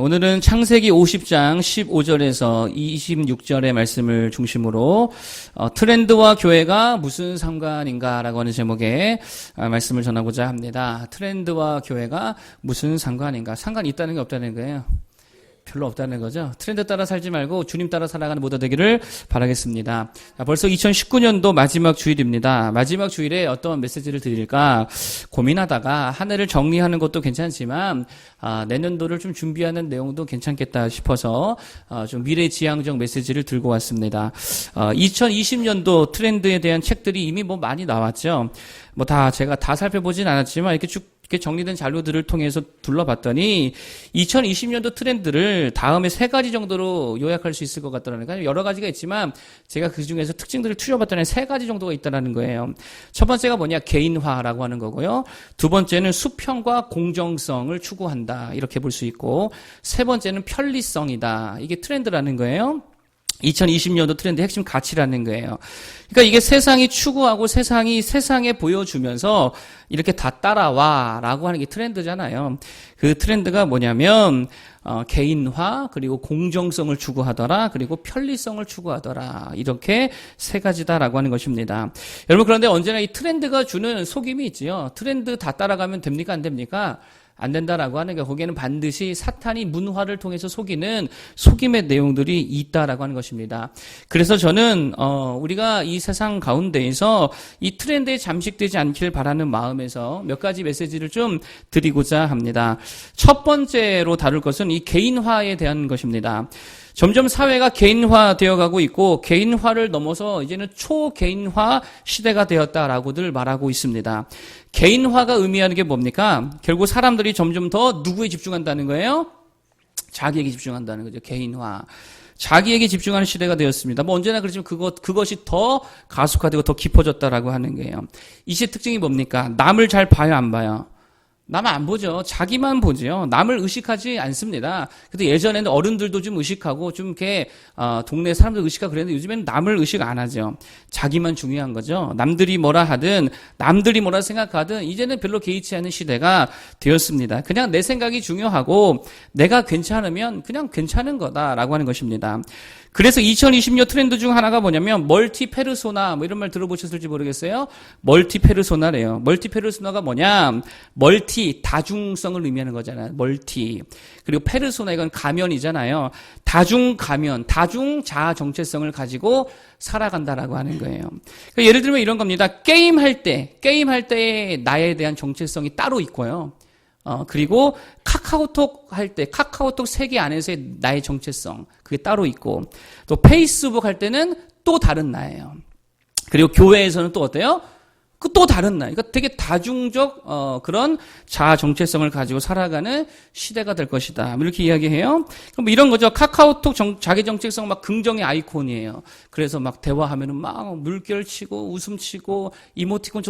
오늘은 창세기 50장 15절에서 26절의 말씀을 중심으로 트렌드와 교회가 무슨 상관인가라고 하는 제목의 말씀을 전하고자 합니다. 트렌드와 교회가 무슨 상관인가? 상관이 있다는 게 없다는 거예요. 별로 없다는 거죠. 트렌드 따라 살지 말고 주님 따라 살아가는 모두 되기를 바라겠습니다. 벌써 2019년도 마지막 주일입니다. 마지막 주일에 어떤 메시지를 드릴까 고민하다가 한 해를 정리하는 것도 괜찮지만 내년도를 좀 준비하는 내용도 괜찮겠다 싶어서 좀 미래지향적 메시지를 들고 왔습니다. 2020년도 트렌드에 대한 책들이 이미 많이 나왔죠. 제가 다 살펴보진 않았지만 이렇게 정리된 자료들을 통해서 둘러봤더니 2020년도 트렌드를 다음에 3가지 정도로 요약할 수 있을 것 같더라고요. 여러 가지가 있지만 제가 그 중에서 특징들을 추려봤더니 3가지 정도가 있다는 거예요. 첫 번째가 개인화라고 하는 거고요. 두 번째는 수평과 공정성을 추구한다. 이렇게 볼 수 있고, 세 번째는 편리성이다. 이게 트렌드라는 거예요. 2020년도 트렌드 핵심 가치라는 거예요. 그러니까 이게 세상이 추구하고 세상에 보여주면서 이렇게 다 따라와 라고 하는 게 트렌드잖아요. 그 트렌드가 뭐냐면 개인화, 그리고 공정성을 추구하더라, 그리고 편리성을 추구하더라. 이렇게 3가지다라고 하는 것입니다. 여러분, 그런데 언제나 이 트렌드가 주는 속임이 있지요. 트렌드 다 따라가면 됩니까? 안 됩니까? 안 된다라고 하는 게, 거기에는 반드시 사탄이 문화를 통해서 속이는 속임의 내용들이 있다라고 하는 것입니다. 그래서 저는 우리가 이 세상 가운데에서 이 트렌드에 잠식되지 않기를 바라는 마음에서 몇 가지 메시지를 좀 드리고자 합니다. 첫 번째로 다룰 것은 이 개인화에 대한 것입니다. 점점 사회가 개인화되어 가고 있고, 개인화를 넘어서 이제는 초개인화 시대가 되었다라고들 말하고 있습니다. 개인화가 의미하는 게 뭡니까? 결국 사람들이 점점 더 누구에 집중한다는 거예요? 자기에게 집중한다는 거죠. 개인화. 자기에게 집중하는 시대가 되었습니다. 언제나 그렇지만 그것이 더 가속화되고 더 깊어졌다라고 하는 거예요. 이 시대 특징이 뭡니까? 남을 잘 봐요, 안 봐요? 남을 안 보죠. 자기만 보죠. 남을 의식하지 않습니다. 근데 예전에는 어른들도 좀 의식하고 좀 이렇게 동네 사람들 의식하고 그랬는데 요즘에는 남을 의식 안 하죠. 자기만 중요한 거죠. 남들이 뭐라 하든, 남들이 뭐라 생각하든 이제는 별로 개의치 않은 시대가 되었습니다. 그냥 내 생각이 중요하고 내가 괜찮으면 그냥 괜찮은 거다라고 하는 것입니다. 그래서 2020년 트렌드 중 하나가 뭐냐면 멀티 페르소나, 이런 말 들어보셨을지 모르겠어요. 멀티 페르소나래요. 멀티 페르소나가 뭐냐? 멀티, 다중성을 의미하는 거잖아요. 멀티. 그리고 페르소나, 이건 가면이잖아요. 다중 가면, 다중 자아 정체성을 가지고 살아간다라고 하는 거예요. 그러니까 예를 들면 이런 겁니다. 게임할 때 나에 대한 정체성이 따로 있고요. 그리고 카카오톡 할 때, 카카오톡 세계 안에서의 나의 정체성, 그게 따로 있고, 또 페이스북 할 때는 또 다른 나예요. 그리고 교회에서는 또 어때요? 또 다른 나. 그러니까 되게 다중적, 그런 자아 정체성을 가지고 살아가는 시대가 될 것이다. 이렇게 이야기해요. 그럼 이런 거죠. 카카오톡 자기 정체성 긍정의 아이콘이에요. 그래서 대화하면은 물결 치고, 웃음 치고, 이모티콘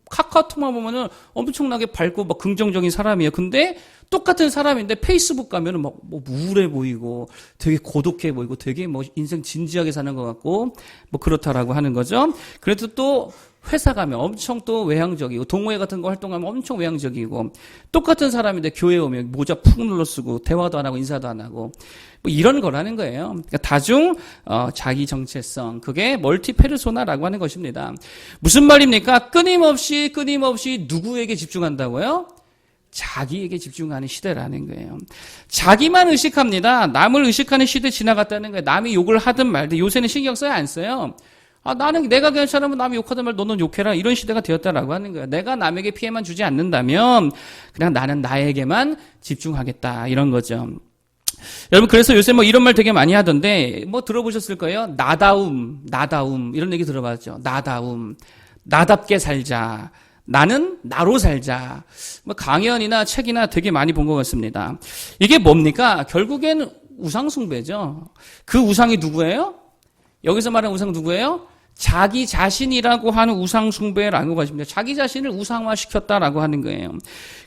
카카오톡만 보면은 엄청나게 밝고 긍정적인 사람이에요. 근데 똑같은 사람인데 페이스북 가면은 우울해 보이고 되게 고독해 보이고 되게 인생 진지하게 사는 것 같고 그렇다라고 하는 거죠. 그래도 또 회사 가면 엄청 또 외향적이고, 동호회 같은 거 활동하면 엄청 외향적이고, 똑같은 사람인데 교회 오면 모자 푹 눌러 쓰고 대화도 안 하고 인사도 안 하고 이런 거라는 거예요. 그러니까 다중 자기 정체성, 그게 멀티 페르소나라고 하는 것입니다. 무슨 말입니까? 끊임없이 누구에게 집중한다고요? 자기에게 집중하는 시대라는 거예요. 자기만 의식합니다. 남을 의식하는 시대 지나갔다는 거예요. 남이 욕을 하든 말든 요새는 신경 써야 안 써요. 내가 괜찮으면 남이 욕하든 말 너는 욕해라. 이런 시대가 되었다라고 하는 거예요. 내가 남에게 피해만 주지 않는다면 그냥 나는 나에게만 집중하겠다. 이런 거죠. 여러분, 그래서 요새 이런 말 되게 많이 하던데, 들어보셨을 거예요? 나다움. 이런 얘기 들어봤죠? 나답게 살자. 나는 나로 살자. 강연이나 책이나 되게 많이 본 것 같습니다. 이게 뭡니까? 결국엔 우상숭배죠. 그 우상이 누구예요? 여기서 말하는 우상 누구예요? 자기 자신이라고 하는 우상숭배라는 것입니다. 자기 자신을 우상화시켰다라고 하는 거예요.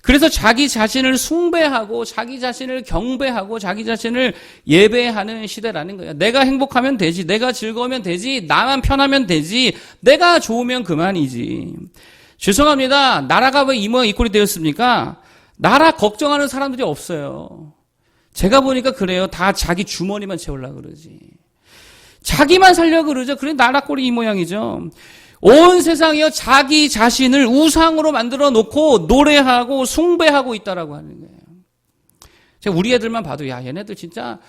그래서 자기 자신을 숭배하고 자기 자신을 경배하고 자기 자신을 예배하는 시대라는 거예요. 내가 행복하면 되지, 내가 즐거우면 되지, 나만 편하면 되지, 내가 좋으면 그만이지. 죄송합니다. 나라가 왜 이 모양 이 꼴이 되었습니까? 나라 걱정하는 사람들이 없어요. 제가 보니까 그래요. 다 자기 주머니만 채우려고 그러지. 자기만 살려고 그러죠. 그래 나락골이 이 모양이죠. 온 세상이요 자기 자신을 우상으로 만들어 놓고 노래하고 숭배하고 있다라고 하는 거예요. 제가 우리 애들만 봐도 야 얘네들 진짜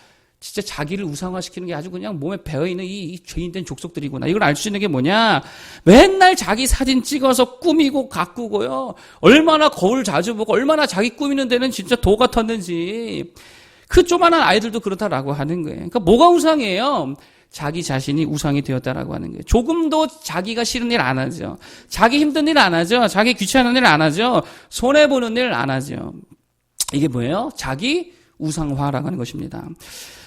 자기를 우상화시키는 게 아주 그냥 몸에 배어있는 이 죄인된 족속들이구나. 이걸 알 수 있는 게 뭐냐. 맨날 자기 사진 찍어서 꾸미고 가꾸고요. 얼마나 거울 자주 보고 얼마나 자기 꾸미는 데는 진짜 도 같았는지. 그 조만한 아이들도 그렇다라고 하는 거예요. 그러니까 뭐가 우상이에요? 자기 자신이 우상이 되었다라고 하는 거예요. 조금도 자기가 싫은 일 안 하죠. 자기 힘든 일 안 하죠. 자기 귀찮은 일 안 하죠. 손해보는 일 안 하죠. 이게 뭐예요? 자기 우상화라고 하는 것입니다.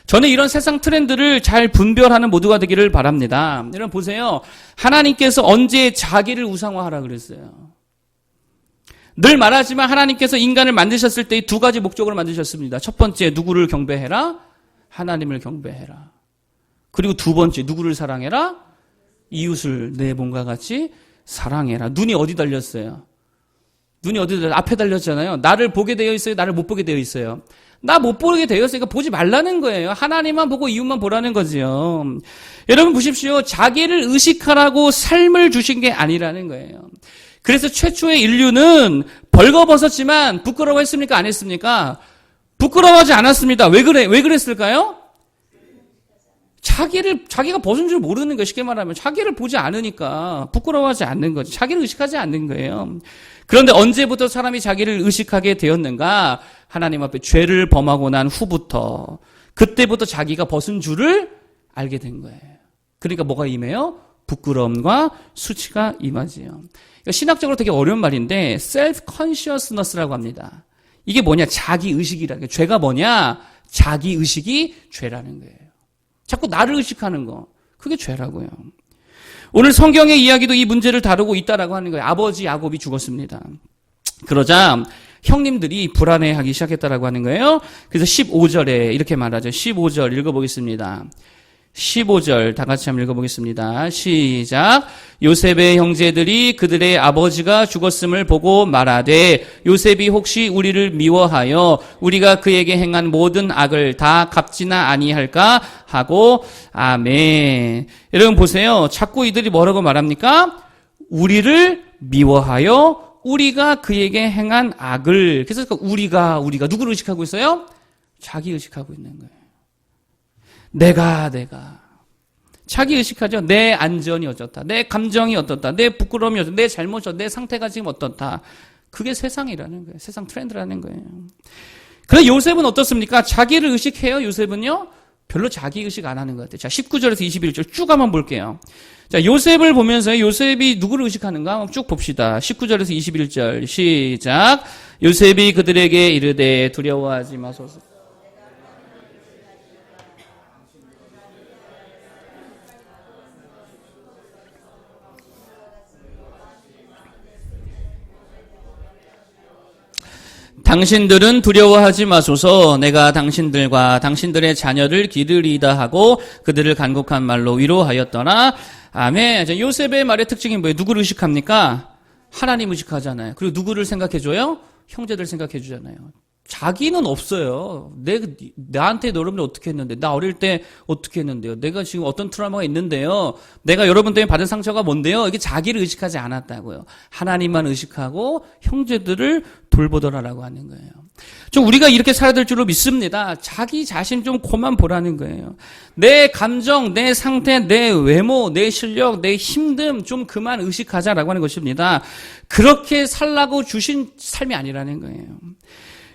저는 이런 세상 트렌드를 잘 분별하는 모두가 되기를 바랍니다. 여러분 보세요. 하나님께서 언제 자기를 우상화하라 그랬어요? 늘 말하지만 하나님께서 인간을 만드셨을 때 두 가지 목적으로 만드셨습니다. 첫 번째, 누구를 경배해라? 하나님을 경배해라. 그리고 두 번째, 누구를 사랑해라? 이웃을 내 몸과 같이 사랑해라. 눈이 어디 달렸어요? 눈이 어디 달렸어요? 앞에 달렸잖아요. 나를 보게 되어 있어요? 나를 못 보게 되어 있어요? 나 못 보게 되어 있으니까 보지 말라는 거예요. 하나님만 보고 이웃만 보라는 거지요. 여러분 보십시오. 자기를 의식하라고 삶을 주신 게 아니라는 거예요. 그래서 최초의 인류는 벌거벗었지만 부끄러워했습니까? 안 했습니까? 부끄러워하지 않았습니다. 왜 그랬을까요? 자기가 벗은 줄 모르는 거예요. 쉽게 말하면 자기를 보지 않으니까 부끄러워하지 않는 거죠. 자기를 의식하지 않는 거예요. 그런데 언제부터 사람이 자기를 의식하게 되었는가? 하나님 앞에 죄를 범하고 난 후부터, 그때부터 자기가 벗은 줄을 알게 된 거예요. 그러니까 뭐가 임해요? 부끄러움과 수치가 임하지요. 그러니까 신학적으로 되게 어려운 말인데 self-consciousness라고 합니다. 이게 뭐냐? 자기의식이라는 거예요. 죄가 뭐냐? 자기의식이 죄라는 거예요. 자꾸 나를 의식하는 거. 그게 죄라고요. 오늘 성경의 이야기도 이 문제를 다루고 있다라고 하는 거예요. 아버지 야곱이 죽었습니다. 그러자 형님들이 불안해하기 시작했다라고 하는 거예요. 그래서 15절에 이렇게 말하죠. 15절 읽어보겠습니다. 15절 다 같이 한번 읽어보겠습니다. 시작. 요셉의 형제들이 그들의 아버지가 죽었음을 보고 말하되 요셉이 혹시 우리를 미워하여 우리가 그에게 행한 모든 악을 다 갚지나 아니할까 하고 아멘. 여러분 보세요. 자꾸 이들이 뭐라고 말합니까? 우리를 미워하여 우리가 그에게 행한 악을. 그래서 우리가 누구를 의식하고 있어요? 자기 의식하고 있는 거예요. 내가 자기 의식하죠. 내 안전이 어떻다, 내 감정이 어떻다, 내 부끄러움이 어떻다, 내 잘못이 어떻다, 내 상태가 지금 어떻다. 그게 세상이라는 거예요. 세상 트렌드라는 거예요. 그래 요셉은 어떻습니까? 자기를 의식해요. 요셉은요 별로 자기 의식 안 하는 것 같아요. 자 19절에서 21절 쭉 한번 볼게요. 자 요셉을 보면서 요셉이 누구를 의식하는가 한번 쭉 봅시다. 19절에서 21절 시작. 요셉이 그들에게 이르되 두려워하지 마소서. 당신들은 두려워하지 마소서. 내가 당신들과 당신들의 자녀를 기르리이다 하고 그들을 간곡한 말로 위로하였더라. 아멘. 자, 요셉의 말의 특징이 뭐예요? 누구를 의식합니까? 하나님 의식하잖아요. 그리고 누구를 생각해줘요? 형제들 생각해주잖아요. 자기는 없어요. 나한테 여러분이 어떻게 했는데, 나 어릴 때 어떻게 했는데요, 내가 지금 어떤 트라우마가 있는데요, 내가 여러분 때문에 받은 상처가 뭔데요, 이게 자기를 의식하지 않았다고요. 하나님만 의식하고 형제들을 돌보더라라고 하는 거예요. 좀 우리가 이렇게 살아야 될 줄로 믿습니다. 자기 자신 좀 그만 보라는 거예요. 내 감정, 내 상태, 내 외모, 내 실력, 내 힘듦 좀 그만 의식하자라고 하는 것입니다. 그렇게 살라고 주신 삶이 아니라는 거예요.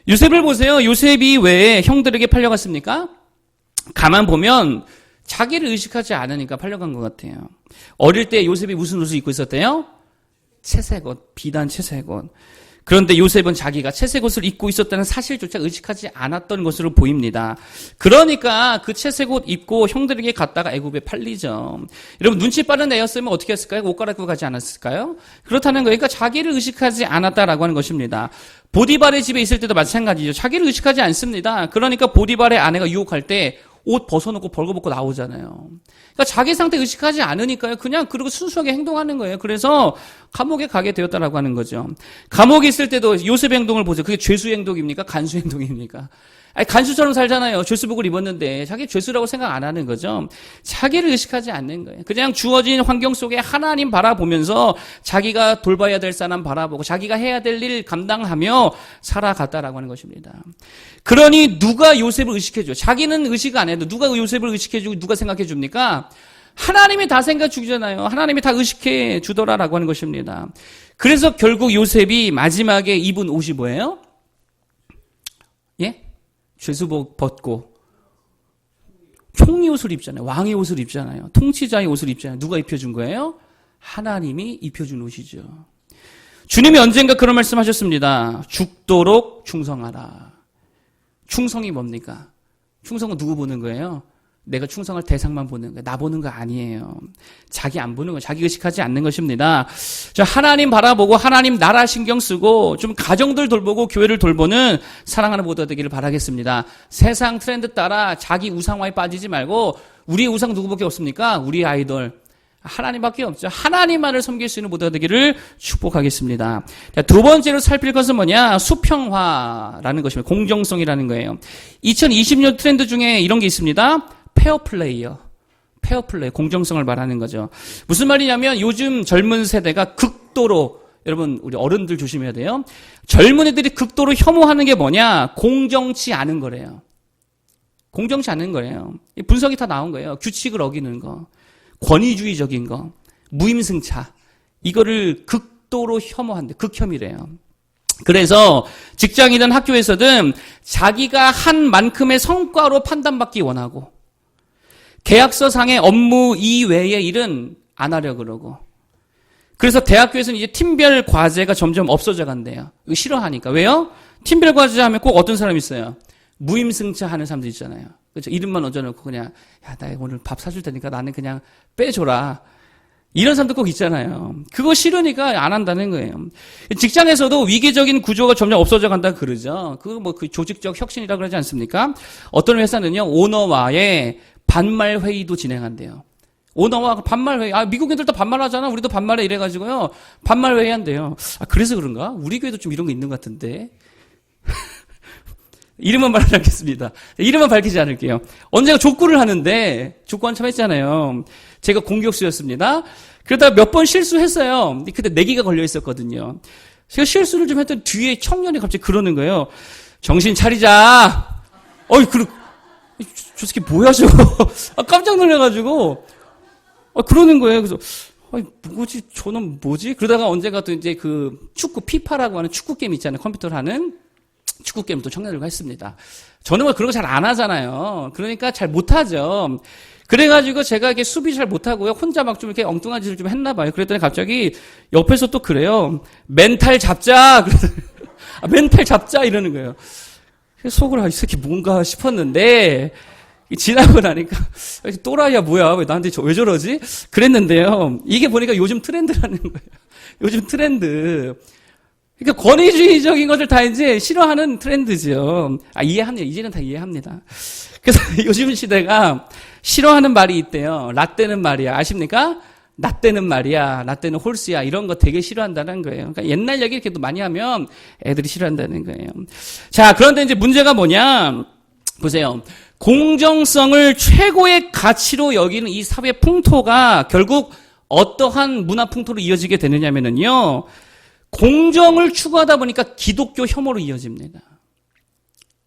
요셉을 보세요. 요셉이 왜 형들에게 팔려갔습니까? 가만 보면 자기를 의식하지 않으니까 팔려간 것 같아요. 어릴 때 요셉이 무슨 옷을 입고 있었대요? 채색 옷, 비단 채색 옷. 그런데 요셉은 자기가 채색 옷을 입고 있었다는 사실조차 의식하지 않았던 것으로 보입니다. 그러니까 그 채색 옷 입고 형들에게 갔다가 애굽에 팔리죠. 여러분 눈치 빠른 애였으면 어떻게 했을까요? 옷 갈아입고 가지 않았을까요? 그렇다는 거예요. 그러니까 자기를 의식하지 않았다라고 하는 것입니다. 보디발의 집에 있을 때도 마찬가지죠. 자기를 의식하지 않습니다. 그러니까 보디발의 아내가 유혹할 때 옷 벗어놓고 벌거벗고 나오잖아요. 그러니까 자기 상태 의식하지 않으니까요. 그냥 그러고 순수하게 행동하는 거예요. 그래서 감옥에 가게 되었다라고 하는 거죠. 감옥에 있을 때도 요셉 행동을 보세요. 그게 죄수 행동입니까? 간수 행동입니까? 아니, 간수처럼 살잖아요. 죄수복을 입었는데 자기 죄수라고 생각 안 하는 거죠. 자기를 의식하지 않는 거예요. 그냥 주어진 환경 속에 하나님 바라보면서 자기가 돌봐야 될 사람 바라보고 자기가 해야 될 일 감당하며 살아갔다라고 하는 것입니다. 그러니 누가 요셉을 의식해줘? 자기는 의식 안 해도 누가 요셉을 의식해주고 누가 생각해 줍니까? 하나님이 다 생각해 주잖아요. 하나님이 다 의식해 주더라라고 하는 것입니다. 그래서 결국 요셉이 마지막에 입은 옷이 뭐예요? 예? 죄수복 벗고 총리 옷을 입잖아요. 왕의 옷을 입잖아요. 통치자의 옷을 입잖아요. 누가 입혀준 거예요? 하나님이 입혀준 옷이죠. 주님이 언젠가 그런 말씀하셨습니다. 죽도록 충성하라. 충성이 뭡니까? 충성은 누구 보는 거예요? 내가 충성할 대상만 보는 거예요. 나 보는 거 아니에요. 자기 안 보는 거예요. 자기 의식하지 않는 것입니다. 저 하나님 바라보고 하나님 나라 신경 쓰고 좀 가정들 돌보고 교회를 돌보는 사랑하는 모두가 되기를 바라겠습니다. 세상 트렌드 따라 자기 우상화에 빠지지 말고 우리의 우상 누구밖에 없습니까? 우리의 아이돌. 하나님밖에 없죠. 하나님만을 섬길 수 있는 모두가 되기를 축복하겠습니다. 두 번째로 살필 것은 뭐냐? 수평화라는 것입니다. 공정성이라는 거예요. 2020년 트렌드 중에 이런 게 있습니다. 페어플레이요. 페어플레이, 공정성을 말하는 거죠. 무슨 말이냐면 요즘 젊은 세대가 극도로, 여러분 우리 어른들 조심해야 돼요. 젊은이들이 극도로 혐오하는 게 뭐냐? 공정치 않은 거래요. 공정치 않은 거예요. 분석이 다 나온 거예요. 규칙을 어기는 거, 권위주의적인 거, 무임승차, 이거를 극도로 혐오한대. 극혐이래요. 그래서 직장이든 학교에서든 자기가 한 만큼의 성과로 판단받기 원하고 계약서상의 업무 이외의 일은 안 하려 그러고, 그래서 대학교에서는 이제 팀별 과제가 점점 없어져 간대요. 이거 싫어하니까. 왜요? 팀별 과제 하면 꼭 어떤 사람이 있어요? 무임승차 하는 사람들 있잖아요. 그렇죠? 이름만 얹어놓고 그냥, 야, 나 오늘 밥 사줄 테니까 나는 그냥 빼줘라. 이런 사람도 꼭 있잖아요. 그거 싫으니까 안 한다는 거예요. 직장에서도 위계적인 구조가 점점 없어져 간다 그러죠. 그 조직적 혁신이라고 그러지 않습니까? 어떤 회사는요, 오너와의 반말 회의도 진행한대요. 오너와 반말 회의. 미국인들도 반말하잖아. 우리도 반말해 이래가지고요. 반말 회의 한대요. 그래서 그런가? 우리 교회도 좀 이런 거 있는 것 같은데. 이름은 말하지 않겠습니다. 이름은 밝히지 않을게요. 언제가 족구를 하는데, 족구 한참 했잖아요. 제가 공격수였습니다. 그러다가 몇 번 실수했어요. 그때 내기가 걸려 있었거든요. 제가 실수를 좀 했더니 뒤에 청년이 갑자기 그러는 거예요. 정신 차리자. 저 새끼 뭐야, 저거. 깜짝 놀라가지고. 그러는 거예요. 그래서, 뭐지, 저는 뭐지? 그러다가 언제가 또 이제 그 축구, 피파라고 하는 축구 게임 있잖아요. 컴퓨터로 하는 축구 게임도 청년들과 했습니다. 저는 뭐 그런 거 잘 안 하잖아요. 그러니까 잘 못하죠. 그래가지고 제가 이렇게 수비 잘 못하고요. 혼자 막 좀 이렇게 엉뚱한 짓을 좀 했나 봐요. 그랬더니 갑자기 옆에서 또 그래요. 멘탈 잡자. 멘탈 잡자. 이러는 거예요. 속으로, 이 새끼 뭔가 싶었는데, 지나고 나니까, 또라이야, 뭐야, 왜 나한테 왜 저러지? 그랬는데요. 이게 보니까 요즘 트렌드라는 거예요. 요즘 트렌드. 그러니까 권위주의적인 것들 다 이제 싫어하는 트렌드죠. 이해합니다. 이제는 다 이해합니다. 그래서 요즘 시대가 싫어하는 말이 있대요. 라떼는 말이야. 아십니까? 라떼는 말이야. 라떼는 홀수야. 이런 거 되게 싫어한다는 거예요. 그러니까 옛날 얘기 이렇게 또 많이 하면 애들이 싫어한다는 거예요. 자, 그런데 이제 문제가 뭐냐? 보세요. 공정성을 최고의 가치로 여기는 이 사회 풍토가 결국 어떠한 문화 풍토로 이어지게 되느냐면요. 공정을 추구하다 보니까 기독교 혐오로 이어집니다.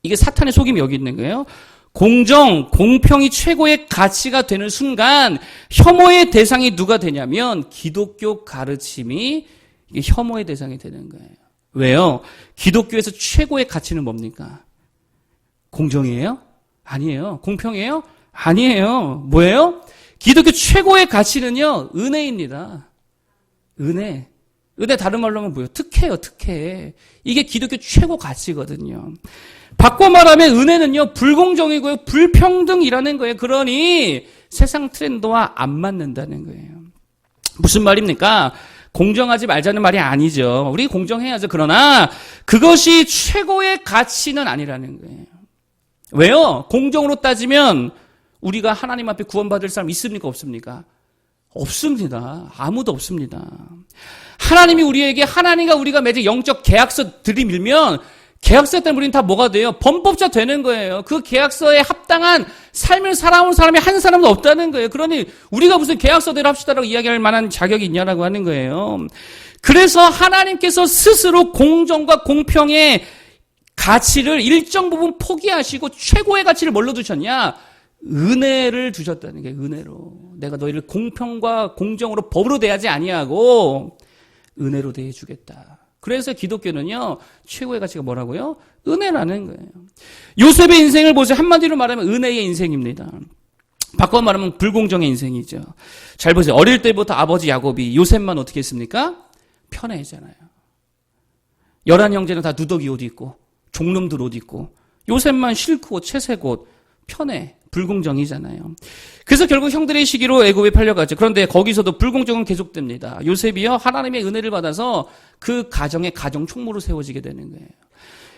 이게 사탄의 속임이 여기 있는 거예요. 공정, 공평이 최고의 가치가 되는 순간 혐오의 대상이 누가 되냐면 기독교 가르침이 이게 혐오의 대상이 되는 거예요. 왜요? 기독교에서 최고의 가치는 뭡니까? 공정이에요? 아니에요. 공평이에요? 아니에요. 뭐예요? 기독교 최고의 가치는요, 은혜입니다. 은혜. 은혜 다른 말로 하면 뭐예요? 특혜예요, 특혜. 이게 기독교 최고 가치거든요. 바꿔 말하면 은혜는요, 불공정이고요, 불평등이라는 거예요. 그러니 세상 트렌드와 안 맞는다는 거예요. 무슨 말입니까? 공정하지 말자는 말이 아니죠. 우리 공정해야죠. 그러나 그것이 최고의 가치는 아니라는 거예요. 왜요? 공정으로 따지면 우리가 하나님 앞에 구원받을 사람 있습니까? 없습니까? 없습니다. 아무도 없습니다. 하나님이 우리에게, 하나님과 우리가 맺은 영적 계약서 들이밀면 계약서 때문에 우리는 다 뭐가 돼요? 범법자 되는 거예요. 그 계약서에 합당한 삶을 살아온 사람이 한 사람도 없다는 거예요. 그러니 우리가 무슨 계약서대로 합시다라고 이야기할 만한 자격이 있냐라고 하는 거예요. 그래서 하나님께서 스스로 공정과 공평의 가치를 일정 부분 포기하시고 최고의 가치를 뭘로 두셨냐? 은혜를 두셨다는 게 은혜로. 내가 너희를 공평과 공정으로 법으로 대하지 아니하고 은혜로 대해주겠다. 그래서 기독교는요, 최고의 가치가 뭐라고요? 은혜라는 거예요. 요셉의 인생을 보세요. 한마디로 말하면 은혜의 인생입니다. 바꿔 말하면 불공정의 인생이죠. 잘 보세요. 어릴 때부터 아버지 야곱이 요셉만 어떻게 했습니까? 편애했잖아요. 11형제는 다 누더기 옷 입고 종놈들 옷 입고 요셉만 실크 옷, 채색 옷, 편애, 불공정이잖아요. 그래서 결국 형들의 시기로 애굽에 팔려갔죠. 그런데 거기서도 불공정은 계속됩니다. 요셉이요, 하나님의 은혜를 받아서 그 가정의 가정 총무로 세워지게 되는 거예요.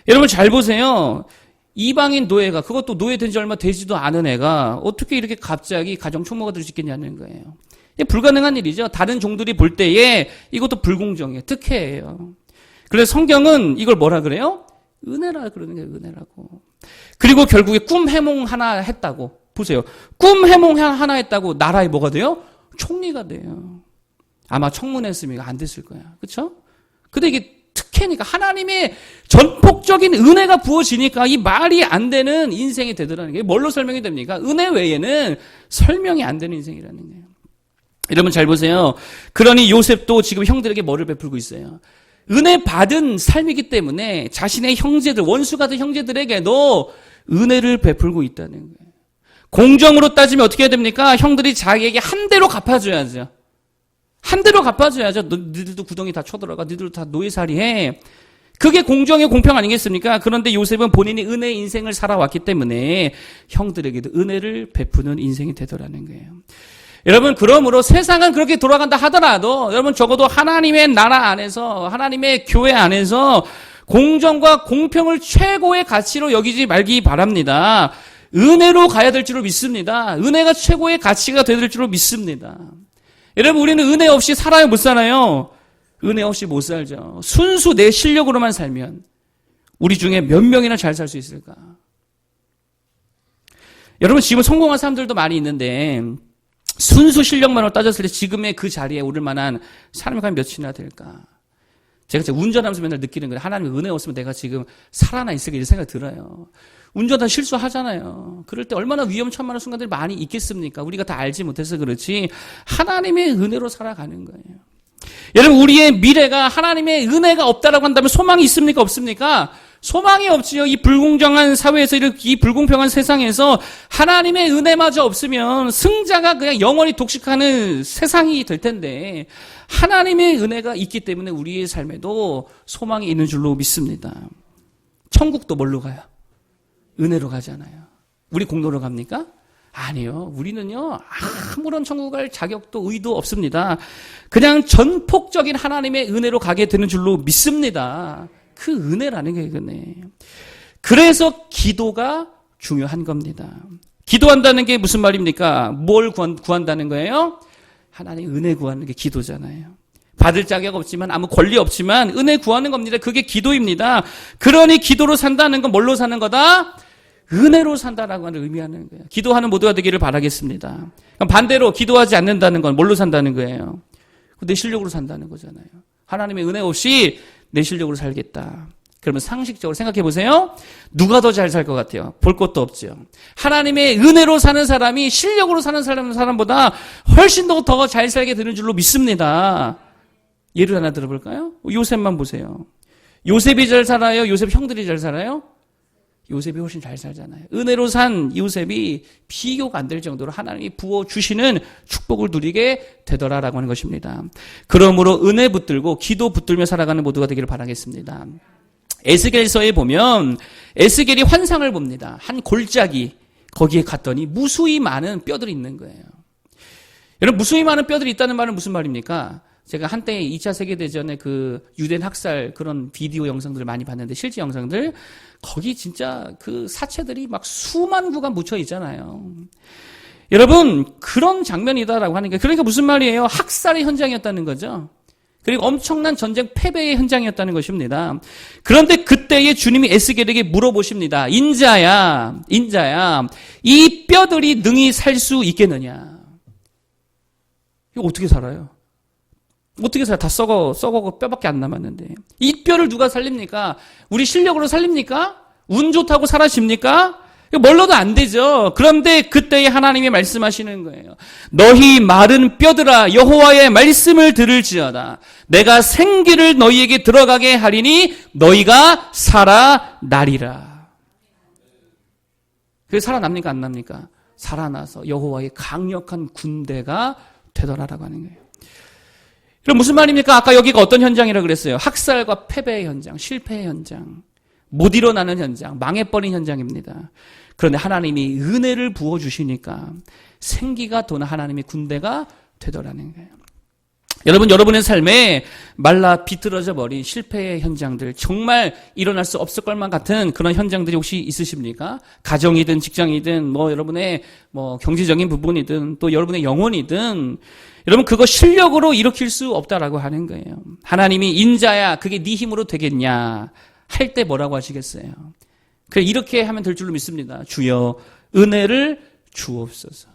여러분 잘 보세요. 이방인 노예가, 그것도 노예된 지 얼마 되지도 않은 애가 어떻게 이렇게 갑자기 가정 총무가 될 수 있겠냐는 거예요. 이게 불가능한 일이죠. 다른 종들이 볼 때에 이것도 불공정이에요. 특혜예요. 그래서 성경은 이걸 뭐라 그래요? 은혜라 그러는 게 은혜라고. 그리고 결국에 꿈 해몽 하나 했다고. 보세요. 꿈 해몽 하나 했다고 나라에 뭐가 돼요? 총리가 돼요. 아마 청문회했으면 안 됐을 거야. 그렇죠? 근데 이게 특혜니까 하나님의 전폭적인 은혜가 부어지니까 이 말이 안 되는 인생이 되더라는 게 뭘로 설명이 됩니까? 은혜 외에는 설명이 안 되는 인생이라는 거예요. 여러분 잘 보세요. 그러니 요셉도 지금 형들에게 뭐를 베풀고 있어요? 은혜 받은 삶이기 때문에 자신의 형제들, 원수 같은 형제들에게도 은혜를 베풀고 있다는 거예요. 공정으로 따지면 어떻게 해야 됩니까? 형들이 자기에게 한 대로 갚아줘야죠. 한 대로 갚아줘야죠. 너희들도 구덩이 다 쳐들어가. 너희들도 다 노예살이 해. 그게 공정의 공평 아니겠습니까? 그런데 요셉은 본인이 은혜의 인생을 살아왔기 때문에 형들에게도 은혜를 베푸는 인생이 되더라는 거예요. 여러분, 그러므로 세상은 그렇게 돌아간다 하더라도 여러분 적어도 하나님의 나라 안에서, 하나님의 교회 안에서 공정과 공평을 최고의 가치로 여기지 말기 바랍니다. 은혜로 가야 될 줄로 믿습니다. 은혜가 최고의 가치가 될 줄로 믿습니다. 여러분, 우리는 은혜 없이 살아요, 못 살아요? 은혜 없이 못 살죠. 순수 내 실력으로만 살면 우리 중에 몇 명이나 잘 살 수 있을까? 여러분, 지금 성공한 사람들도 많이 있는데 순수 실력만으로 따졌을 때 지금의 그 자리에 오를 만한 사람이 과연 몇이나 될까? 제가 운전하면서 맨날 느끼는 거예요. 하나님의 은혜 없으면 내가 지금 살아나 있을까 이런 생각이 들어요. 운전하다 실수하잖아요. 그럴 때 얼마나 위험천만한 순간들이 많이 있겠습니까? 우리가 다 알지 못해서 그렇지 하나님의 은혜로 살아가는 거예요. 여러분, 우리의 미래가 하나님의 은혜가 없다라고 한다면 소망이 있습니까? 없습니까? 소망이 없지요. 이 불공정한 사회에서, 이 불공평한 세상에서 하나님의 은혜마저 없으면 승자가 그냥 영원히 독식하는 세상이 될 텐데 하나님의 은혜가 있기 때문에 우리의 삶에도 소망이 있는 줄로 믿습니다. 천국도 뭘로 가요? 은혜로 가잖아요. 우리 공로로 갑니까? 아니요. 우리는요, 아무런 천국 갈 자격도 의도 없습니다. 그냥 전폭적인 하나님의 은혜로 가게 되는 줄로 믿습니다. 그 은혜라는 게 은혜. 그래서 기도가 중요한 겁니다. 기도한다는 게 무슨 말입니까? 뭘 구한다는 거예요? 하나님 은혜 구하는 게 기도잖아요. 받을 자격 없지만, 아무 권리 없지만 은혜 구하는 겁니다. 그게 기도입니다. 그러니 기도로 산다는 건 뭘로 사는 거다? 은혜로 산다라고 하는 의미하는 거예요. 기도하는 모두가 되기를 바라겠습니다. 반대로 기도하지 않는다는 건 뭘로 산다는 거예요? 내 실력으로 산다는 거잖아요. 하나님의 은혜 없이 내 실력으로 살겠다. 그러면 상식적으로 생각해 보세요. 누가 더 잘 살 것 같아요? 볼 것도 없죠. 하나님의 은혜로 사는 사람이 실력으로 사는 사람보다 훨씬 더 잘 살게 되는 줄로 믿습니다. 예를 하나 들어볼까요? 요셉만 보세요. 요셉이 잘 살아요? 요셉 형들이 잘 살아요? 요셉이 훨씬 잘 살잖아요. 은혜로 산 요셉이 비교가 안 될 정도로 하나님이 부어주시는 축복을 누리게 되더라라고 하는 것입니다. 그러므로 은혜 붙들고 기도 붙들며 살아가는 모두가 되기를 바라겠습니다. 에스겔서에 보면 에스겔이 환상을 봅니다. 한 골짜기, 거기에 갔더니 무수히 많은 뼈들이 있는 거예요. 여러분, 무수히 많은 뼈들이 있다는 말은 무슨 말입니까? 제가 한때 2차 세계대전에 그 유대인 학살 그런 비디오 영상들을 많이 봤는데 실제 영상들 거기 진짜 그 사체들이 막 수만 구가 묻혀 있잖아요. 여러분, 그런 장면이다라고 하는 게 그러니까 무슨 말이에요? 학살의 현장이었다는 거죠. 그리고 엄청난 전쟁 패배의 현장이었다는 것입니다. 그런데 그때에 주님이 에스겔에게 물어보십니다. 인자야, 이 뼈들이 능히 살 수 있겠느냐? 이거 어떻게 살아요? 어떻게 살아? 다 썩어 뼈밖에 안 남았는데. 이 뼈를 누가 살립니까? 우리 실력으로 살립니까? 운 좋다고 사라집니까? 멀러도 안 되죠. 그런데 그때에 하나님이 말씀하시는 거예요. 너희 마른 뼈들아 여호와의 말씀을 들을지어다. 내가 생기를 너희에게 들어가게 하리니 너희가 살아나리라. 그게 살아납니까? 안 납니까? 살아나서 여호와의 강력한 군대가 되더라라고 하는 거예요. 그럼 무슨 말입니까? 아까 여기가 어떤 현장이라고 그랬어요? 학살과 패배의 현장, 실패의 현장, 못 일어나는 현장, 망해버린 현장입니다. 그런데 하나님이 은혜를 부어주시니까 생기가 도는 하나님의 군대가 되더라는 거예요. 여러분, 여러분의 삶에 말라 비틀어져 버린 실패의 현장들, 정말 일어날 수 없을 것만 같은 그런 현장들이 혹시 있으십니까? 가정이든 직장이든 여러분의 경제적인 부분이든 또 여러분의 영혼이든 여러분 그거 실력으로 일으킬 수 없다라고 하는 거예요. 하나님이 인자야 그게 네 힘으로 되겠냐 할 때 뭐라고 하시겠어요? 그래 이렇게 하면 될 줄로 믿습니다. 주여 은혜를 주옵소서.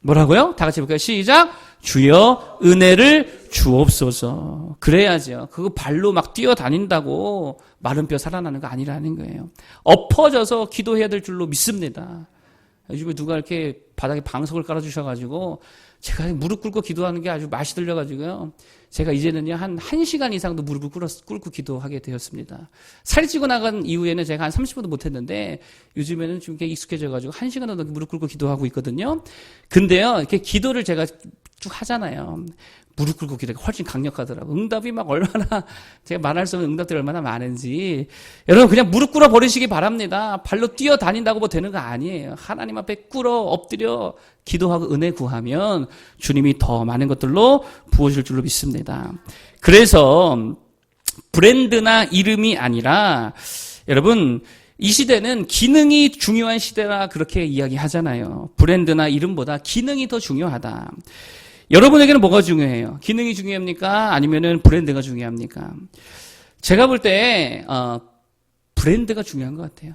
뭐라고요? 다 같이 볼까요? 시작. 주여 은혜를 주옵소서. 그래야죠. 그거 발로 막 뛰어다닌다고 마른 뼈 살아나는 거 아니라는 거예요. 엎어져서 기도해야 될 줄로 믿습니다. 요즘에 누가 이렇게 바닥에 방석을 깔아주셔가지고 제가 무릎 꿇고 기도하는 게 아주 맛이 들려가지고요. 제가 이제는요, 한 1시간 이상도 무릎을 꿇고 기도하게 되었습니다. 살이 찌고 나간 이후에는 제가 한 30분도 못했는데, 요즘에는 좀 익숙해져가지고 1시간도 넘게 무릎 꿇고 기도하고 있거든요. 근데요, 이렇게 기도를 제가 쭉 하잖아요. 무릎 꿇고 기도가 훨씬 강력하더라고요. 응답이 막 얼마나, 제가 말할 수 없는 응답들이 얼마나 많은지. 여러분, 그냥 무릎 꿇어 버리시기 바랍니다. 발로 뛰어다닌다고 되는 거 아니에요. 하나님 앞에 엎드려 기도하고 은혜 구하면 주님이 더 많은 것들로 부어줄 줄로 믿습니다. 그래서 브랜드나 이름이 아니라 여러분 이 시대는 기능이 중요한 시대라 그렇게 이야기하잖아요. 브랜드나 이름보다 기능이 더 중요하다. 여러분에게는 뭐가 중요해요? 기능이 중요합니까? 아니면은 브랜드가 중요합니까? 제가 볼 때 브랜드가 중요한 것 같아요.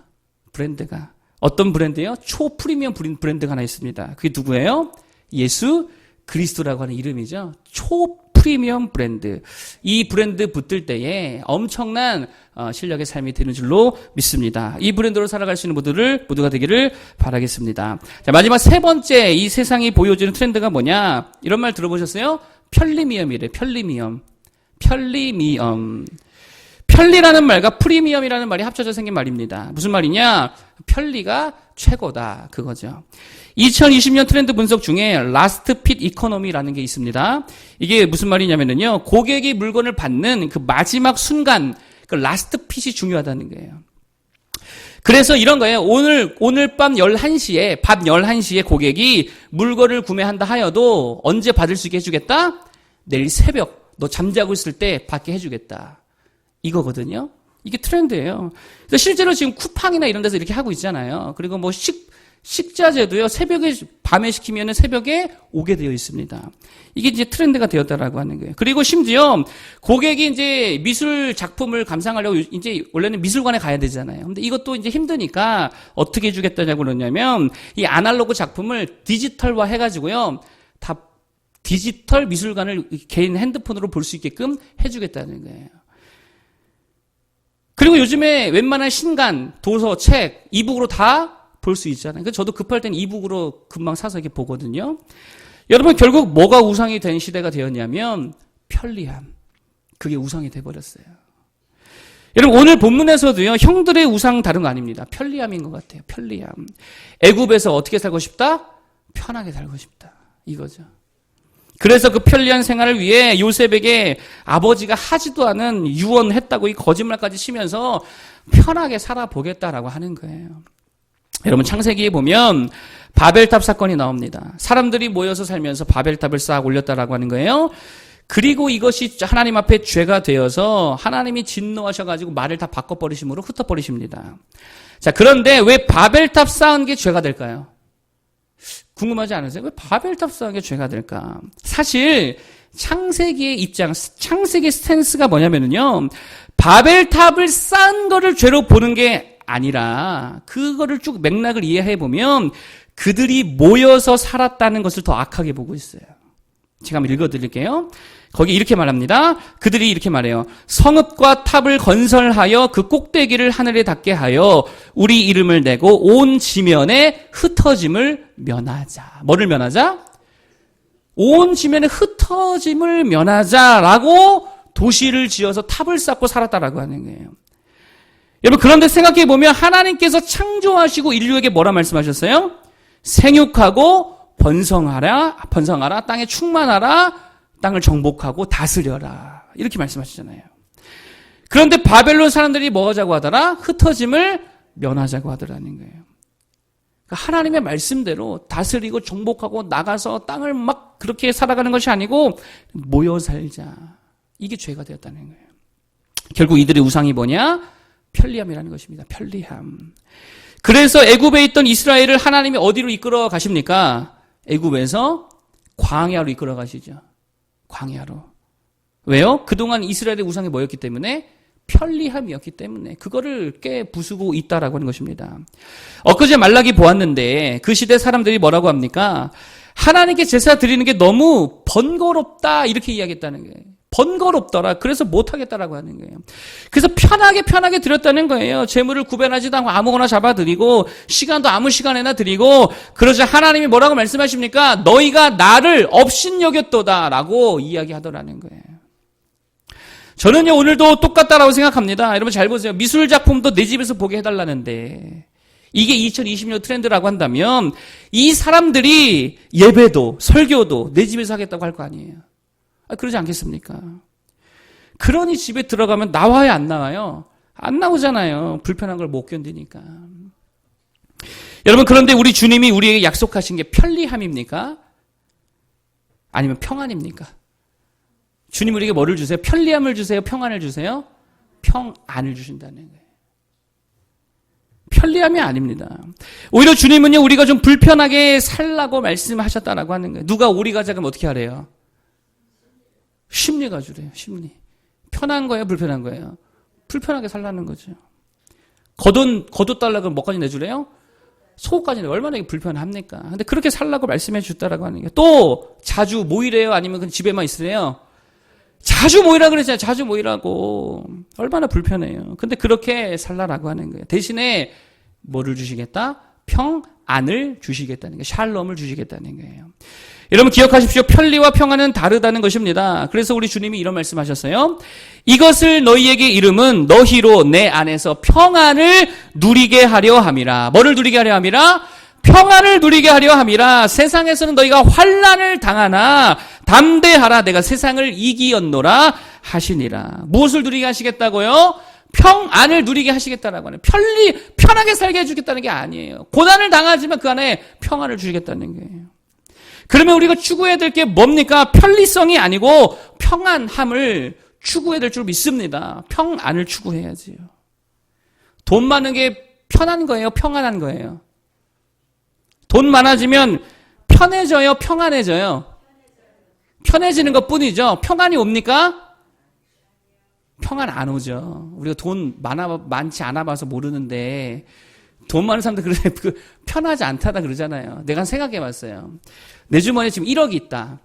브랜드가. 어떤 브랜드요? 초프리미엄 브랜드가 하나 있습니다. 그게 누구예요? 예수 그리스도라고 하는 이름이죠. 초프리미엄 브랜드. 이 브랜드 붙들 때에 엄청난 실력의 삶이 되는 줄로 믿습니다. 이 브랜드로 살아갈 수 있는 모두가 되기를 바라겠습니다. 자, 마지막 세 번째 이 세상이 보여주는 트렌드가 뭐냐? 이런 말 들어보셨어요? 편리미엄이래. 편리미엄. 편리라는 말과 프리미엄이라는 말이 합쳐져 생긴 말입니다. 무슨 말이냐? 편리가 최고다. 그거죠. 2020년 트렌드 분석 중에 라스트 핏 이코노미라는 게 있습니다. 이게 무슨 말이냐면요. 고객이 물건을 받는 그 마지막 순간, 그 라스트 핏이 중요하다는 거예요. 그래서 이런 거예요. 오늘 밤 11시에, 밤 11시에 고객이 물건을 구매한다 하여도 언제 받을 수 있게 해주겠다? 내일 새벽, 너 잠자고 있을 때 받게 해주겠다. 이거거든요. 이게 트렌드예요. 그래서 실제로 지금 쿠팡이나 이런 데서 이렇게 하고 있잖아요. 그리고 식자재도요, 밤에 시키면 새벽에 오게 되어 있습니다. 이게 이제 트렌드가 되었다라고 하는 거예요. 그리고 심지어 고객이 이제 미술 작품을 감상하려고 이제 원래는 미술관에 가야 되잖아요. 근데 이것도 이제 힘드니까 어떻게 해주겠다냐고 그러냐면 이 아날로그 작품을 디지털화 해가지고요, 다 디지털 미술관을 개인 핸드폰으로 볼 수 있게끔 해주겠다는 거예요. 그리고 요즘에 웬만한 신간, 도서, 책, 이북으로 다 볼 수 있잖아요. 그래서 저도 급할 땐 이북으로 금방 사서 이렇게 보거든요. 여러분 결국 뭐가 우상이 된 시대가 되었냐면 편리함. 그게 우상이 돼버렸어요. 여러분 오늘 본문에서도요. 형들의 우상 다른 거 아닙니다. 편리함인 것 같아요. 편리함. 애굽에서 어떻게 살고 싶다? 편하게 살고 싶다. 이거죠. 그래서 그 편리한 생활을 위해 요셉에게 아버지가 하지도 않은 유언했다고 이 거짓말까지 치면서 편하게 살아보겠다라고 하는 거예요. 여러분 창세기에 보면 바벨탑 사건이 나옵니다. 사람들이 모여서 살면서 바벨탑을 쌓아 올렸다라고 하는 거예요. 그리고 이것이 하나님 앞에 죄가 되어서 하나님이 진노하셔가지고 말을 다 바꿔버리심으로 흩어버리십니다. 자, 그런데 왜 바벨탑 쌓은 게 죄가 될까요? 궁금하지 않으세요? 왜 바벨탑 쌓은 게 죄가 될까? 사실 창세기의 입장, 창세기의 스탠스가 뭐냐면요. 바벨탑을 쌓은 거를 죄로 보는 게 아니라 그거를 쭉 맥락을 이해해 보면 그들이 모여서 살았다는 것을 더 악하게 보고 있어요. 제가 한번 읽어드릴게요. 거기 이렇게 말합니다. 그들이 이렇게 말해요. 성읍과 탑을 건설하여 그 꼭대기를 하늘에 닿게 하여 우리 이름을 내고 온 지면에 흩어짐을 면하자. 뭐를 면하자? 온 지면에 흩어짐을 면하자라고 도시를 지어서 탑을 쌓고 살았다라고 하는 거예요. 여러분, 그런데 생각해 보면 하나님께서 창조하시고 인류에게 뭐라 말씀하셨어요? 생육하고 번성하라, 땅에 충만하라, 땅을 정복하고 다스려라. 이렇게 말씀하시잖아요. 그런데 바벨론 사람들이 뭐 하자고 하더라? 흩어짐을 면하자고 하더라는 거예요. 그러니까 하나님의 말씀대로 다스리고 정복하고 나가서 땅을 막 그렇게 살아가는 것이 아니고 모여 살자. 이게 죄가 되었다는 거예요. 결국 이들의 우상이 뭐냐? 편리함이라는 것입니다. 편리함. 그래서 애굽에 있던 이스라엘을 하나님이 어디로 이끌어 가십니까? 애굽에서 광야로 이끌어 가시죠. 광야로. 왜요? 그동안 이스라엘의 우상이 뭐였기 때문에? 편리함이었기 때문에 그거를 깨부수고 있다라고 하는 것입니다. 엊그제 말라기 보았는데 그 시대 사람들이 뭐라고 합니까? 하나님께 제사 드리는 게 너무 번거롭다 이렇게 이야기했다는 거예요. 번거롭더라. 그래서 못하겠다라고 하는 거예요. 그래서 편하게 드렸다는 거예요. 재물을 구별하지도 않고 아무거나 잡아드리고 시간도 아무 시간에나 드리고 그러자 하나님이 뭐라고 말씀하십니까? 너희가 나를 업신여겼도다라고 이야기하더라는 거예요. 저는요 오늘도 똑같다라고 생각합니다. 여러분 잘 보세요. 미술 작품도 내 집에서 보게 해달라는데 이게 2020년 트렌드라고 한다면 이 사람들이 예배도 설교도 내 집에서 하겠다고 할 거 아니에요. 그러지 않겠습니까? 그러니 집에 들어가면 나와요, 안 나와요? 안 나오잖아요. 불편한 걸 못 견디니까. 여러분, 그런데 우리 주님이 우리에게 약속하신 게 편리함입니까? 아니면 평안입니까? 주님 우리에게 뭐를 주세요? 편리함을 주세요? 평안을 주세요? 평안을 주신다는 거예요. 편리함이 아닙니다. 오히려 주님은요, 우리가 좀 불편하게 살라고 말씀하셨다라고 하는 거예요. 누가 오리 가자 그러면 어떻게 하래요? 심리가 주래요, 심리. 편한 거예요, 불편한 거예요? 불편하게 살라는 거죠. 겉옷 달라고 뭐까지 내주래요? 속옷까지 내. 얼마나 이게 불편합니까? 근데 그렇게 살라고 말씀해 주셨다라고 하는 게. 또, 자주 모이래요? 아니면 그냥 집에만 있으래요? 자주 모이라 그랬잖아요. 자주 모이라고. 얼마나 불편해요. 근데 그렇게 살라라고 하는 거예요. 대신에 뭐를 주시겠다? 평안을 주시겠다는 거예요. 샬롬을 주시겠다는 거예요. 여러분 기억하십시오. 편리와 평안은 다르다는 것입니다. 그래서 우리 주님이 이런 말씀하셨어요. 이것을 너희에게 이름은 너희로 내 안에서 평안을 누리게 하려 함이라. 뭐를 누리게 하려 함이라? 평안을 누리게 하려 함이라. 세상에서는 너희가 환난을 당하나 담대하라. 내가 세상을 이기었노라 하시니라. 무엇을 누리게 하시겠다고요? 평안을 누리게 하시겠다라고 하는. 편하게 살게 해주겠다는 게 아니에요. 고난을 당하지만 그 안에 평안을 주시겠다는 거예요. 그러면 우리가 추구해야 될 게 뭡니까? 편리성이 아니고 평안함을 추구해야 될 줄 믿습니다. 평안을 추구해야지요. 돈 많은 게 편한 거예요? 평안한 거예요? 돈 많아지면 편해져요? 평안해져요? 편해지는 것 뿐이죠. 평안이 옵니까? 평안 안 오죠. 우리가 돈 많지 않아 봐서 모르는데 돈 많은 사람들 그래 편하지 않다다 그러잖아요. 내가 생각해 봤어요. 내 주머니에 지금 1억이 있다.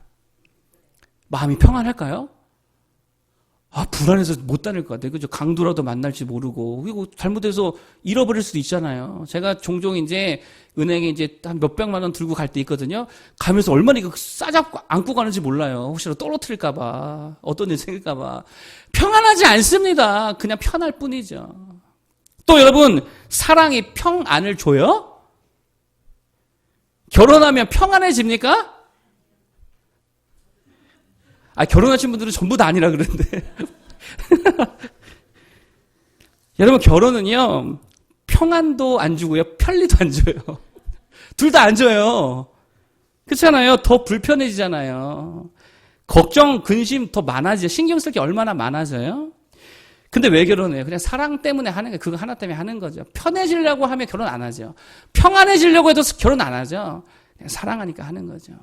마음이 평안할까요? 불안해서 못 다닐 것 같아요. 그죠? 강도라도 만날지 모르고. 그리고 잘못해서 잃어버릴 수도 있잖아요. 제가 종종 이제 은행에 이제 한 몇백만 원 들고 갈 때 있거든요. 가면서 얼마나 이거 싸잡고 안고 가는지 몰라요. 혹시라도 떨어뜨릴까봐. 어떤 일 생길까봐. 평안하지 않습니다. 그냥 편할 뿐이죠. 또 여러분, 사랑이 평안을 줘요? 결혼하면 평안해집니까? 결혼하신 분들은 전부 다 아니라 그러는데. 여러분, 결혼은요, 평안도 안 주고요, 편리도 안 줘요. 둘 다 안 줘요. 그렇잖아요. 더 불편해지잖아요. 걱정, 근심 더 많아지죠. 신경 쓸 게 얼마나 많아져요? 근데 왜 결혼해요? 그냥 사랑 때문에 하는 거예요. 그거 하나 때문에 하는 거죠. 편해지려고 하면 결혼 안 하죠. 평안해지려고 해도 결혼 안 하죠. 그냥 사랑하니까 하는 거죠.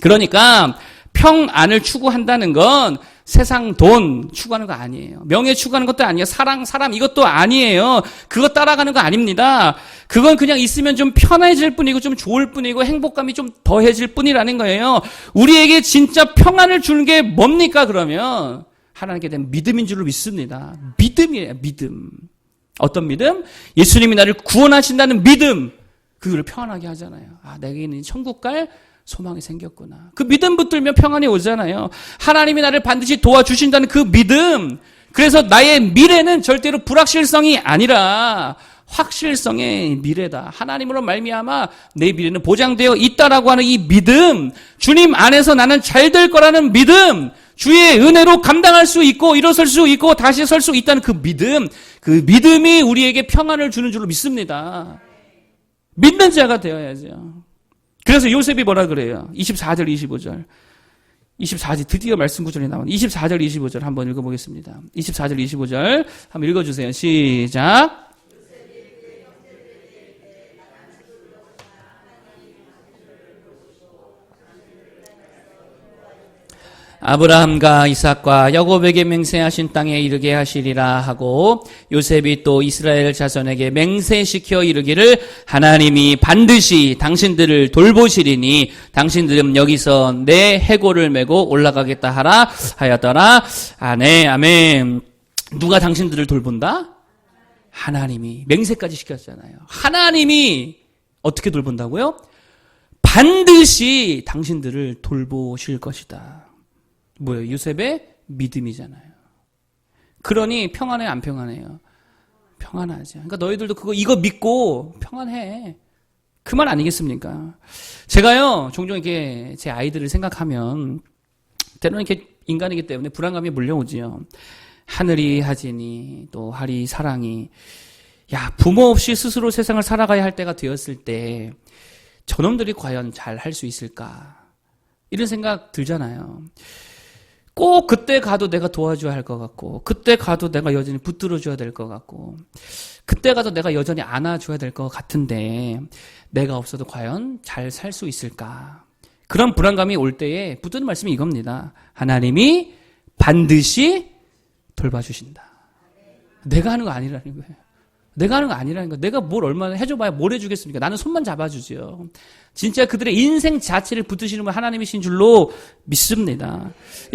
그러니까 평안을 추구한다는 건 세상 돈 추구하는 거 아니에요. 명예 추구하는 것도 아니에요. 사랑, 사람 이것도 아니에요. 그거 따라가는 거 아닙니다. 그건 그냥 있으면 좀 편해질 뿐이고 좀 좋을 뿐이고 행복감이 좀 더해질 뿐이라는 거예요. 우리에게 진짜 평안을 주는 게 뭡니까 그러면? 하나님께 대한 믿음인 줄로 믿습니다. 믿음이에요. 믿음. 어떤 믿음? 예수님이 나를 구원하신다는 믿음. 그걸 평안하게 하잖아요. 아, 내게는 천국 갈 소망이 생겼구나. 그 믿음 붙들면 평안이 오잖아요. 하나님이 나를 반드시 도와주신다는 그 믿음. 그래서 나의 미래는 절대로 불확실성이 아니라 확실성의 미래다. 하나님으로 말미암아 내 미래는 보장되어 있다라고 하는 이 믿음. 주님 안에서 나는 잘 될 거라는 믿음. 주의 은혜로 감당할 수 있고 일어설 수 있고 다시 설 수 있다는 그 믿음. 그 믿음이 우리에게 평안을 주는 줄로 믿습니다. 믿는 자가 되어야죠. 그래서 요셉이 뭐라 그래요? 24절, 25절. 24절, 드디어 말씀 구절이 나오는 24절, 25절 한번 읽어보겠습니다. 24절, 25절 한번 읽어주세요. 시작. 아브라함과 이삭과 야곱에게 맹세하신 땅에 이르게 하시리라 하고 요셉이 또 이스라엘 자손에게 맹세시켜 이르기를 하나님이 반드시 당신들을 돌보시리니 당신들은 여기서 내 해골을 메고 올라가겠다 하라 하였더라. 아멘. 아멘. 누가 당신들을 돌본다? 하나님이. 맹세까지 시켰잖아요. 하나님이 어떻게 돌본다고요? 반드시 당신들을 돌보실 것이다. 뭐예요? 요셉의 믿음이잖아요. 그러니 평안해, 안 평안해요? 평안하죠. 그러니까 너희들도 이거 믿고 평안해. 그 말 아니겠습니까? 제가요, 종종 이렇게 제 아이들을 생각하면, 때로는 이렇게 인간이기 때문에 불안감이 몰려오지요. 하늘이 하지니, 또 하리 사랑이. 야, 부모 없이 스스로 세상을 살아가야 할 때가 되었을 때, 저놈들이 과연 잘 할 수 있을까? 이런 생각 들잖아요. 꼭 그때 가도 내가 도와줘야 할 것 같고 그때 가도 내가 여전히 붙들어줘야 될 것 같고 그때 가도 내가 여전히 안아줘야 될 것 같은데 내가 없어도 과연 잘 살 수 있을까? 그런 불안감이 올 때에 붙드는 말씀이 이겁니다. 하나님이 반드시 돌봐주신다. 내가 하는 거 아니라는 거예요. 내가 하는 거 아니라는 거예요. 내가 뭘 얼마나 해줘봐야 뭘 해주겠습니까? 나는 손만 잡아주지요. 진짜 그들의 인생 자체를 붙드시는 분 하나님이신 줄로 믿습니다.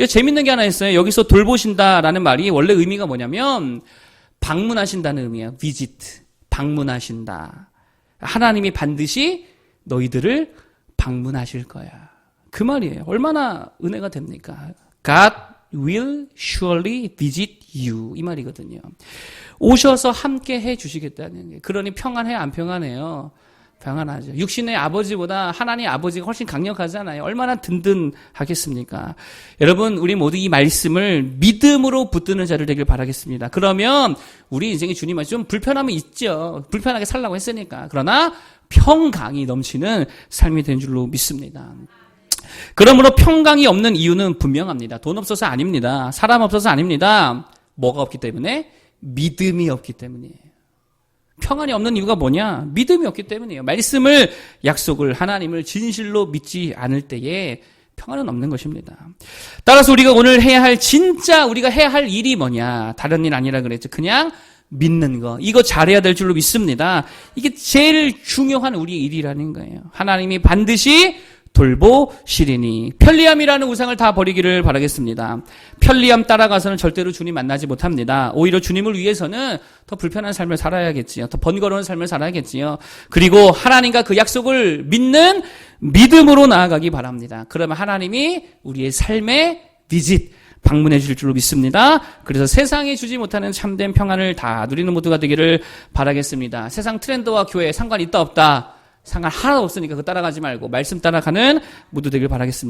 재밌는 게 하나 있어요. 여기서 돌보신다라는 말이 원래 의미가 뭐냐면 방문하신다는 의미예요. visit, 방문하신다. 하나님이 반드시 너희들을 방문하실 거야. 그 말이에요. 얼마나 은혜가 됩니까? God will surely visit you. 이 말이거든요. 오셔서 함께 해 주시겠다는 게. 그러니 평안해요, 안 평안해요? 평안하죠. 육신의 아버지보다 하나님의 아버지가 훨씬 강력하잖아요. 얼마나 든든하겠습니까? 여러분, 우리 모두 이 말씀을 믿음으로 붙드는 자를 되길 바라겠습니다. 그러면 우리 인생이 주님 안에 좀 불편함이 있죠. 불편하게 살라고 했으니까. 그러나 평강이 넘치는 삶이 된 줄로 믿습니다. 그러므로 평강이 없는 이유는 분명합니다. 돈 없어서 아닙니다. 사람 없어서 아닙니다. 뭐가 없기 때문에? 믿음이 없기 때문이에요. 평안이 없는 이유가 뭐냐? 믿음이 없기 때문이에요. 말씀을, 약속을, 하나님을 진실로 믿지 않을 때에 평안은 없는 것입니다. 따라서 우리가 오늘 진짜 우리가 해야 할 일이 뭐냐? 다른 일 아니라 그랬죠. 그냥 믿는 거. 이거 잘해야 될 줄로 믿습니다. 이게 제일 중요한 우리의 일이라는 거예요. 하나님이 반드시 돌보시리니. 편리함이라는 우상을 다 버리기를 바라겠습니다. 편리함 따라가서는 절대로 주님 만나지 못합니다. 오히려 주님을 위해서는 더 불편한 삶을 살아야겠지요. 더 번거로운 삶을 살아야겠지요. 그리고 하나님과 그 약속을 믿는 믿음으로 나아가기 바랍니다. 그러면 하나님이 우리의 삶에 비짓 방문해 주실 줄로 믿습니다. 그래서 세상이 주지 못하는 참된 평안을 다 누리는 모두가 되기를 바라겠습니다. 세상 트렌드와 교회에 상관이 있다 없다? 상관 하나도 없으니까 그거 따라가지 말고 말씀 따라가는 모두 되길 바라겠습니다.